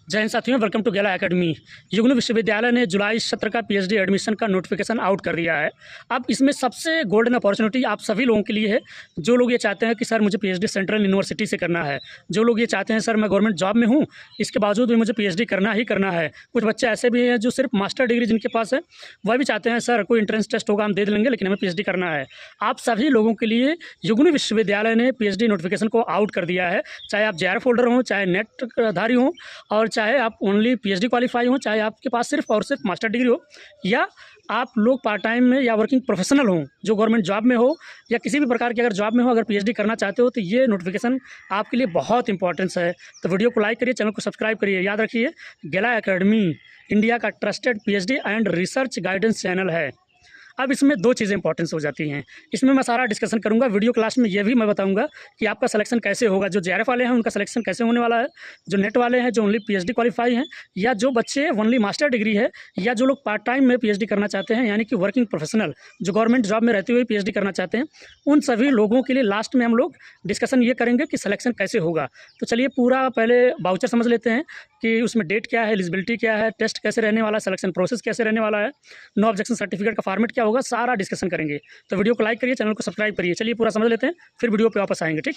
जय हिंद साथियों, welcome to गेला एकेडमी। युग्म विश्वविद्यालय ने जुलाई सत्र का पीएचडी एडमिशन का नोटिफिकेशन आउट कर दिया है। अब इसमें सबसे गोल्डन अपॉर्चुनिटी आप सभी लोगों के लिए है, जो लोग ये चाहते हैं कि सर मुझे पीएचडी सेंट्रल यूनिवर्सिटी से करना है, जो लोग ये चाहते हैं सर मैं गवर्नमेंट जॉब में हूँ, इसके बावजूद भी मुझे पीएचडी करना ही करना है। कुछ बच्चे ऐसे भी हैं जो सिर्फ मास्टर डिग्री जिनके पास है, वह भी चाहते हैं सर कोई एंट्रेंस टेस्ट होगा हम दे लेंगे, लेकिन हमें पीएचडी करना है। आप सभी लोगों के लिए युग्म विश्वविद्यालय ने पीएचडी नोटिफिकेशन को आउट कर दिया है। चाहे आप जेआरएफ होल्डर हों, चाहे नेट धारी हों, और चाहे आप ओनली पीएचडी क्वालिफाई हो, चाहे आपके पास सिर्फ और सिर्फ मास्टर डिग्री हो, या आप लोग पार्ट टाइम में या वर्किंग प्रोफेशनल हो, जो गवर्नमेंट जॉब में हो या किसी भी प्रकार की अगर जॉब में हो, अगर पीएचडी करना चाहते हो तो ये नोटिफिकेशन आपके लिए बहुत इंपॉर्टेंस है। तो वीडियो को लाइक करिए, चैनल को सब्सक्राइब करिए। याद रखिए, गेला एकेडमी इंडिया का trusted PhD and research guidance channel है। अब इसमें दो चीज़ें इंपॉर्टेंस हो जाती हैं, इसमें मैं सारा डिस्कशन करूंगा। वीडियो क्लास में ये भी मैं बताऊंगा कि आपका सिलेक्शन कैसे होगा, जो जेआरएफ वाले हैं उनका सिलेक्शन कैसे होने वाला है, जो नेट वाले हैं जो ओनली पीएचडी क्वालिफाई हैं, या जो बच्चे ओनली मास्टर डिग्री है, या जो लोग पार्ट टाइम में पीएचडी करना चाहते हैं, यानी कि वर्किंग प्रोफेशनल जो गवर्नमेंट जॉब में रहते हुए पीएचडी करना चाहते हैं, उन सभी लोगों के लिए लास्ट में हम लोग डिस्कशन ये करेंगे कि सिलेक्शन कैसे होगा। तो चलिए पूरा पहले वाउचर समझ लेते हैं कि उसमें डेट क्या है, एलिजिबिलिटी क्या है, टेस्ट कैसे रहने वाला है, सिलेक्शन प्रोसेस कैसे रहने वाला है, नो ऑब्जेक्शन सर्टिफिकेट का फॉर्मेट क्या होगा, सारा डिस्कशन करेंगे। तो वीडियो को लाइक करिए, चैनल को सब्सक्राइब करिए। चलिए पूरा समझ लेते हैं, फिर वीडियो पे वापस आएंगे। ठीक।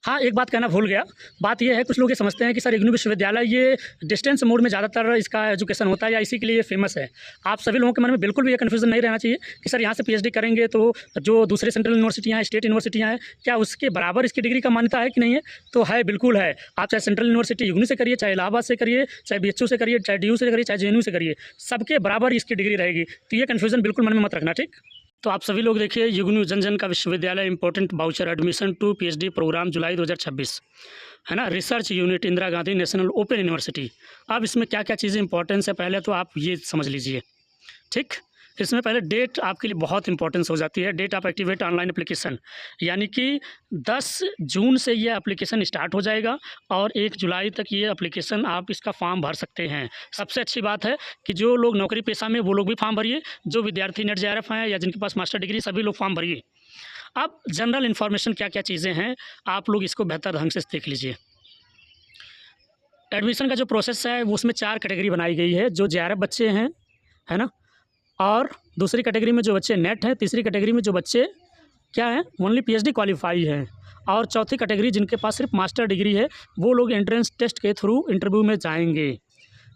हाँ, एक बात कहना भूल गया। बात यह है, कुछ लोग ये समझते हैं कि सर युग्म विश्वविद्यालय ये डिस्टेंस मोड में ज़्यादातर इसका एजुकेशन होता है या इसी के लिए फेमस है। आप सभी लोगों के मन में बिल्कुल भी ये कन्फ्यूजन नहीं रहना चाहिए कि सर यहाँ से पीएचडी करेंगे तो जो दूसरे सेंट्रल यूनिवर्सिटियाँ हैं, स्टेट यूनिवर्सिटियाँ हैं, क्या उसके बराबर इसकी डिग्री का मान्यता है कि नहीं है? तो है, बिल्कुल है। आप चाहे सेंट्रल यूनिवर्सिटी युग्म से करिए, चाहे इलाहाबाद से करिए, चाहे बीएचयू से करिए, चाहे डीयू से करिए, चाहे जेएनयू से करिए, सबके बराबर इसकी डिग्री रहेगी। तो ये कन्फ्यूजन बिल्कुल मन में मत रखना। ठीक। तो आप सभी लोग देखिए, युग्म जन जन का विश्वविद्यालय important voucher admission to PhD program July 2026 है ना, research unit Indira Gandhi national open university. अब इसमें क्या क्या चीज़ें इंपॉर्टेंस है पहले तो आप ये समझ लीजिए। ठीक। इसमें पहले डेट आपके लिए बहुत इंपॉर्टेंस हो जाती है। Date of activate online application, यानी कि 10 जून से ये एप्लीकेशन स्टार्ट हो जाएगा और 1 जुलाई तक ये एप्लीकेशन आप इसका फॉर्म भर सकते हैं। सबसे अच्छी बात है कि जो लोग नौकरी पेशा में वो लोग भी फॉर्म भरिए, जो विद्यार्थी नेट जेआरएफ हैं या जिनके पास मास्टर डिग्री, सभी लोग फॉर्म भरिए। अब जनरल इन्फॉर्मेशन क्या क्या चीज़ें हैं आप लोग इसको बेहतर ढंग से देख लीजिए। एडमिशन का जो प्रोसेस है वो उसमें 4 कैटेगरी बनाई गई है। जो जेआरएफ बच्चे हैं, है ना, और दूसरी कैटेगरी में जो बच्चे नेट हैं, तीसरी कैटेगरी में जो बच्चे क्या हैं, ओनली पीएचडी क्वालिफाई हैं, और चौथी कैटेगरी जिनके पास सिर्फ मास्टर डिग्री है, वो लोग एंट्रेंस टेस्ट के थ्रू इंटरव्यू में जाएंगे।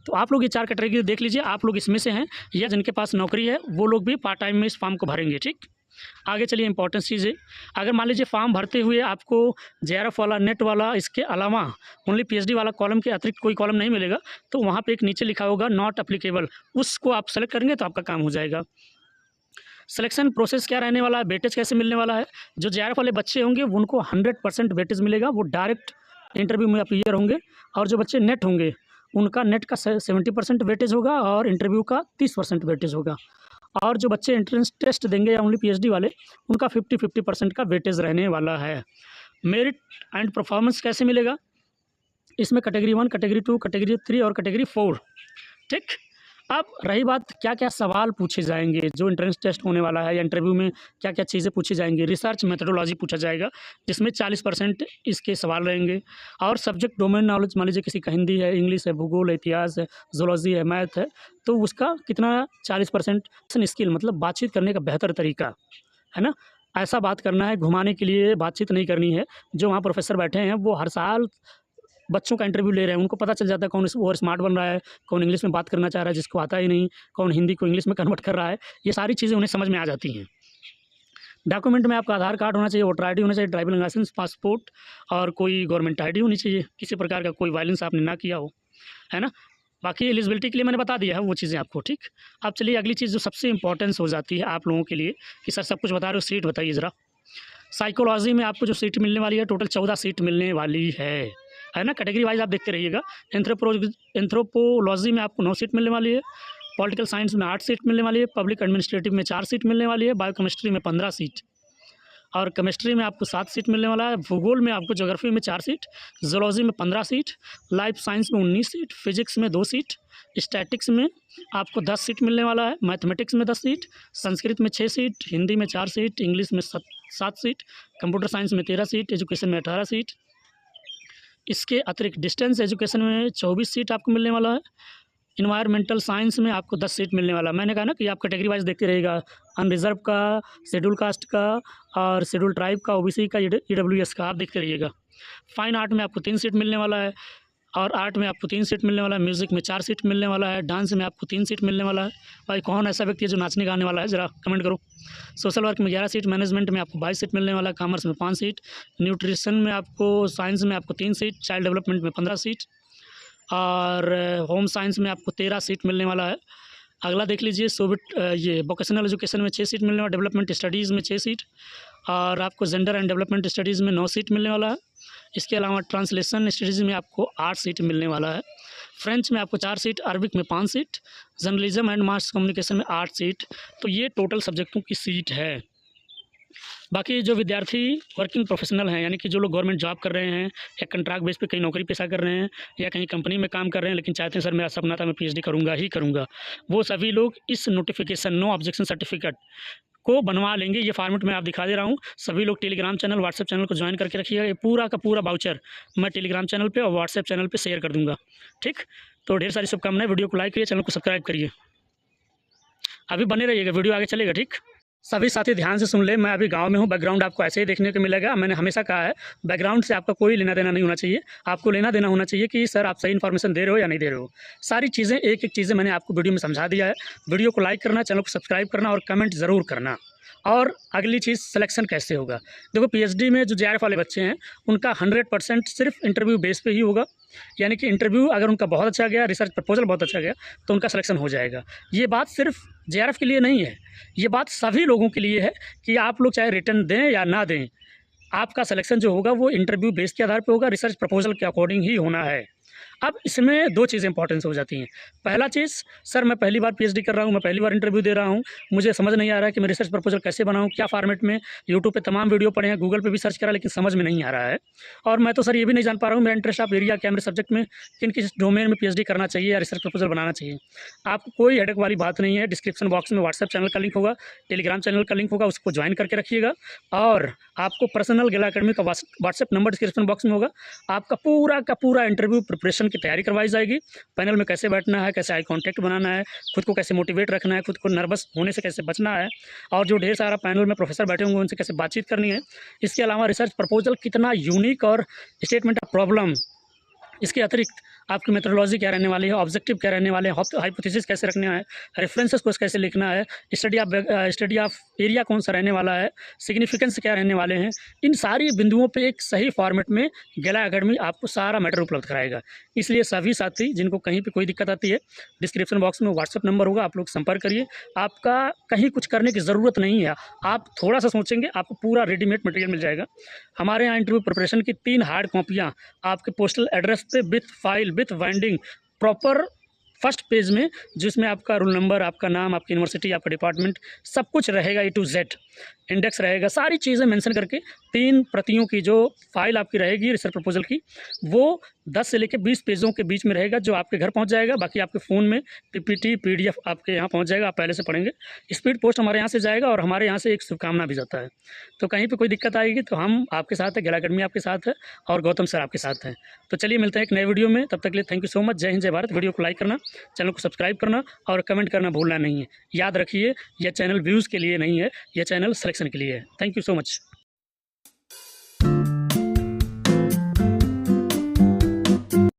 तो आप लोग ये 4 कैटेगरी देख लीजिए, आप लोग इसमें से हैं, या जिनके पास नौकरी है वो लोग भी पार्ट टाइम में इस फॉर्म को भरेंगे। ठीक। आगे चलिए, इंपॉर्टेंट चीज़ है, अगर मान लीजिए फॉर्म भरते हुए आपको जेआरएफ वाला, नेट वाला, इसके अलावा ओनली पीएचडी वाला कॉलम के अतिरिक्त कोई कॉलम नहीं मिलेगा, तो वहाँ पे एक नीचे लिखा होगा नॉट एप्लीकेबल, उसको आप सेलेक्ट करेंगे तो आपका काम हो जाएगा। सिलेक्शन प्रोसेस क्या रहने वाला है, वेटेज कैसे मिलने वाला है। जो जेआरएफ वाले बच्चे होंगे उनको 100% वेटेज मिलेगा, वो डायरेक्ट इंटरव्यू में अपीयर होंगे, और जो बच्चे नेट होंगे उनका नेट का 70% वेटेज होगा और इंटरव्यू का 30% वेटेज होगा, और जो बच्चे एंट्रेंस टेस्ट देंगे या ओनली पीएचडी वाले उनका 50-50% का वेटेज रहने वाला है। मेरिट एंड परफॉर्मेंस कैसे मिलेगा, इसमें कैटेगरी 1, कैटेगरी 2, कैटेगरी 3 और कैटेगरी 4। ठीक। अब रही बात क्या क्या सवाल पूछे जाएंगे जो एंट्रेंस टेस्ट होने वाला है, या इंटरव्यू में क्या क्या चीज़ें पूछी जाएंगी। रिसर्च मेथडोलॉजी पूछा जाएगा, जिसमें 40% इसके सवाल रहेंगे, और सब्जेक्ट डोमेन नॉलेज, मान लीजिए किसी का हिंदी है, इंग्लिश है, भूगोल है, इतिहास है, जोलॉजी है, मैथ है, तो उसका कितना 40% स्किल, मतलब बातचीत करने का बेहतर तरीका, है ना, ऐसा बात करना है, घुमाने के लिए बातचीत नहीं करनी है। जो वहाँ प्रोफेसर बैठे हैं वो हर साल बच्चों का इंटरव्यू ले रहे हैं, उनको पता चल जाता है कौन और स्मार्ट बन रहा है, कौन इंग्लिश में बात करना चाह रहा है जिसको आता ही नहीं, कौन हिंदी को इंग्लिश में कन्वर्ट कर रहा है। ये सारी चीज़ें उन्हें समझ में आ जाती हैं। डॉक्यूमेंट में आपका आधार कार्ड होना चाहिए, वोटर आईडी होना चाहिए, ड्राइविंग लाइसेंस, पासपोर्ट, और कोई गवर्नमेंट आईडी होनी चाहिए, किसी प्रकार का कोई वायलेंस आपने ना किया हो, है ना। बाकी एलिजिबिलिटी के लिए मैंने बता दिया है वो चीज़ें आपको। ठीक। अब चलिए अगली चीज़ जो सबसे इंपॉर्टेंस हो जाती है आप लोगों के लिए कि सर सब कुछ बता रहे हो, सीट बताइए ज़रा। साइकोलॉजी में आपको जो सीट मिलने वाली है, टोटल 14 सीट मिलने वाली है ना। कैटेगरी वाइज आप देखते रहिएगा। एंथ्रोपोलॉजी में आपको 9 सीट मिलने वाली है, पॉलिटिकल साइंस में 8 सीट मिलने वाली है, पब्लिक एडमिनिस्ट्रेटिव में 4 सीट मिलने वाली है, बायोकेमिस्ट्री में 15 सीट, और केमिस्ट्री में आपको 7 सीट मिलने वाला है, भूगोल में आपको, ज्योग्राफी में 4 सीट, जोलॉजी में 15 सीट, लाइफ साइंस में 19 सीट, फिजिक्स में 2 सीट, स्टैटिक्स में आपको 10 सीट मिलने वाला है, मैथमेटिक्स में 10 सीट, संस्कृत में 6 सीट, हिंदी में 4 सीट, इंग्लिश में 7 सीट, कंप्यूटर साइंस में 13 सीट, एजुकेशन में 18 सीट, इसके अतिरिक्त डिस्टेंस एजुकेशन में 24 सीट आपको मिलने वाला है। इन्वायरमेंटल साइंस में आपको 10 सीट मिलने वाला है। मैंने कहा ना कि आप कैटेगरी वाइज देखते रहिएगा, अनरिजर्व का, शेड्यूल कास्ट का और शेड्यूल ट्राइब का, ओबीसी का, ईडब्ल्यूएस का, आप देखते रहिएगा। फाइन आर्ट में आपको 3 सीट मिलने वाला है और आर्ट में आपको 3 सीट मिलने वाला है। म्यूज़िक में 4 सीट मिलने वाला है। डांस में आपको 3 सीट मिलने वाला है। भाई कौन ऐसा व्यक्ति है जो नाचने गाने वाला है, ज़रा कमेंट करो। सोशल वर्क में 11 सीट, मैनेजमेंट में आपको 22 सीट मिलने वाला है, कॉमर्स में 5 सीट, न्यूट्रिशन में आपको, साइंस में आपको 3 सीट, चाइल्ड डेवलपमेंट में 15 सीट और होम साइंस में आपको 13 सीट मिलने वाला है। अगला देख लीजिए, ये वोकेशनल एजुकेशन में 6 सीट मिलने वाला, डेवलपमेंट स्टडीज़ में 6 सीट और आपको जेंडर एंड डेवलपमेंट स्टडीज़ में 9 सीट मिलने वाला है। इसके अलावा ट्रांसलेशन स्टडीज़ में आपको 8 सीट मिलने वाला है। फ्रेंच में आपको 4 सीट, अरबिक में 5 seat, journalism and mass communication में 8 सीट। तो ये टोटल सब्जेक्टों की सीट है। बाकी जो विद्यार्थी वर्किंग प्रोफेशनल हैं, यानी कि जो लोग गवर्नमेंट जॉब कर रहे हैं या कंट्रैक्ट बेस पे कहीं नौकरी पेशा कर रहे हैं या कहीं कंपनी में काम कर रहे हैं, लेकिन चाहते हैं सर मेरा सपना था मैं पीएचडी करूंगा ही करूंगा, वो सभी लोग इस नोटिफिकेशन नो ऑब्जेक्शन सर्टिफिकेट को बनवा लेंगे। ये फॉर्मेट मैं आप दिखा दे रहा हूँ। सभी लोग टेलीग्राम चैनल, व्हाट्सएप चैनल को ज्वाइन करके रखिएगा। ये पूरा का पूरा वाउचर मैं टेलीग्राम चैनल पे और व्हाट्सएप चैनल पे शेयर कर दूँगा। ठीक, तो ढेर सारी शुभकामनाएं। वीडियो को लाइक करिए, चैनल को सब्सक्राइब करिए। अभी बने रहिएगा, वीडियो आगे चलेगा। ठीक, सभी साथी ध्यान से सुन ले। मैं अभी गांव में हूं, बैकग्राउंड आपको ऐसे ही देखने को मिलेगा। मैंने हमेशा कहा है बैकग्राउंड से आपका कोई लेना देना नहीं होना चाहिए। आपको लेना देना होना चाहिए कि सर आप सही इन्फॉर्मेशन दे रहे हो या नहीं दे रहे हो। सारी चीज़ें एक एक चीज़ें मैंने आपको वीडियो में समझा दिया है। वीडियो को लाइक करना, चैनल को सब्सक्राइब करना और कमेंट ज़रूर करना। और अगली चीज़, सिलेक्शन कैसे होगा। देखो पीएचडी में जो जेआरएफ वाले बच्चे हैं उनका 100% सिर्फ इंटरव्यू बेस पे ही होगा। यानी कि इंटरव्यू अगर उनका बहुत अच्छा गया, रिसर्च प्रपोजल बहुत अच्छा गया, तो उनका सिलेक्शन हो जाएगा। ये बात सिर्फ जेआरएफ के लिए नहीं है, ये बात सभी लोगों के लिए है कि आप लोग चाहे रिटर्न दें या ना दें, आपका सिलेक्शन जो होगा वो इंटरव्यू बेस के आधार पर होगा, रिसर्च प्रपोजल के अकॉर्डिंग ही होना है। अब इसमें 2 चीज़ें इंपॉर्टेंस हो जाती हैं। पहला चीज़, सर मैं पहली बार पीएचडी कर रहा हूँ, मैं पहली बार इंटरव्यू दे रहा हूँ, मुझे समझ नहीं आ रहा है कि मैं रिसर्च प्रपोजल कैसे बनाऊँ, क्या फॉर्मेट में। यूट्यूब पे तमाम वीडियो पढ़े हैं, गूगल पे भी सर्च करा, लेकिन समझ में नहीं आ रहा है। और मैं तो सर ये भी नहीं जान पा रहा हूँ मेरा इंटरेस्ट ऑफ एरिया क्या, मेरे सब्जेक्ट में किस डोमेन में पीएचडी करना चाहिए या रिसर्च प्रपोजल बनाना चाहिए। आपको कोई हेडेक वाली बात नहीं है। डिस्क्रिप्शन बॉक्स में व्हाट्सएप चैनल का लिंक होगा, टेलीग्राम चैनल का लिंक होगा, उसको ज्वाइन करके रखिएगा। और आपको पर्सनल गेला अकेडमी का व्हाट्सएप नंबर डिस्क्रिप्शन बॉक्स में होगा। आपका पूरा का पूरा इंटरव्यू प्रिपरेशन की तैयारी करवाई जाएगी। पैनल में कैसे बैठना है, कैसे आई कांटेक्ट बनाना है, खुद को कैसे मोटिवेट रखना है, खुद को नर्वस होने से कैसे बचना है, और जो ढेर सारा पैनल में प्रोफेसर बैठे होंगे उनसे कैसे बातचीत करनी है। इसके अलावा रिसर्च प्रपोजल कितना यूनिक और स्टेटमेंट ऑफ प्रॉब्लम, इसके अतिरिक्त आपकी मेथोडोलॉजी क्या रहने वाली है, ऑब्जेक्टिव क्या रहने वाले हैं, हाइपोथेसिस कैसे रखना है, रेफरेंसेस को कैसे लिखना है, स्टडी ऑफ एरिया कौन सा रहने वाला है, सिग्निफिकेंस क्या रहने वाले हैं, इन सारी बिंदुओं पे एक सही फॉर्मेट में गेला अकेडमी आपको सारा मैटर उपलब्ध कराएगा। इसलिए सभी साथी जिनको कहीं पे कोई दिक्कत आती है, डिस्क्रिप्शन बॉक्स में व्हाट्सअप नंबर होगा, आप लोग संपर्क करिए। आपका कहीं कुछ करने की ज़रूरत नहीं है, आप थोड़ा सा सोचेंगे आपको पूरा रेडीमेड मटेरियल मिल जाएगा। हमारे यहाँ इंटरव्यू प्रिपरेशन की 3 हार्ड कॉपियाँ आपके पोस्टल एड्रेस पे with file with binding proper first page में, जिसमें आपका रोल नंबर, आपका नाम, आपकी यूनिवर्सिटी, आपका डिपार्टमेंट, सब कुछ रहेगा, A to Z इंडेक्स रहेगा, सारी चीज़ें मेंशन करके 3 प्रतियों की जो फाइल आपकी रहेगी रिसर्च प्रपोजल की, वो 10 से लेकर 20 पेजों के बीच में रहेगा, जो आपके घर पहुंच जाएगा। बाकी आपके फ़ोन में PPT PDF आपके यहाँ पहुंच जाएगा, आप पहले से पढ़ेंगे। स्पीड पोस्ट हमारे यहाँ से जाएगा और हमारे यहाँ से एक शुभकामना भी जाता है। तो कहीं पर कोई दिक्कत आएगी तो हम आपके साथ हैं, गेला अकेडमी आपके साथ है और गौतम सर आपके साथ हैं। तो चलिए मिलते हैं एक नए वीडियो में, तब तक के लिए थैंक यू सो मच। जय हिंद, जय भारत। वीडियो को लाइक करना, चैनल को सब्सक्राइब करना और कमेंट करना भूलना नहीं है। याद रखिए, यह चैनल व्यूज़ के लिए नहीं है, यह चैनल सिलेक्शन के लिए है। Thank you so much.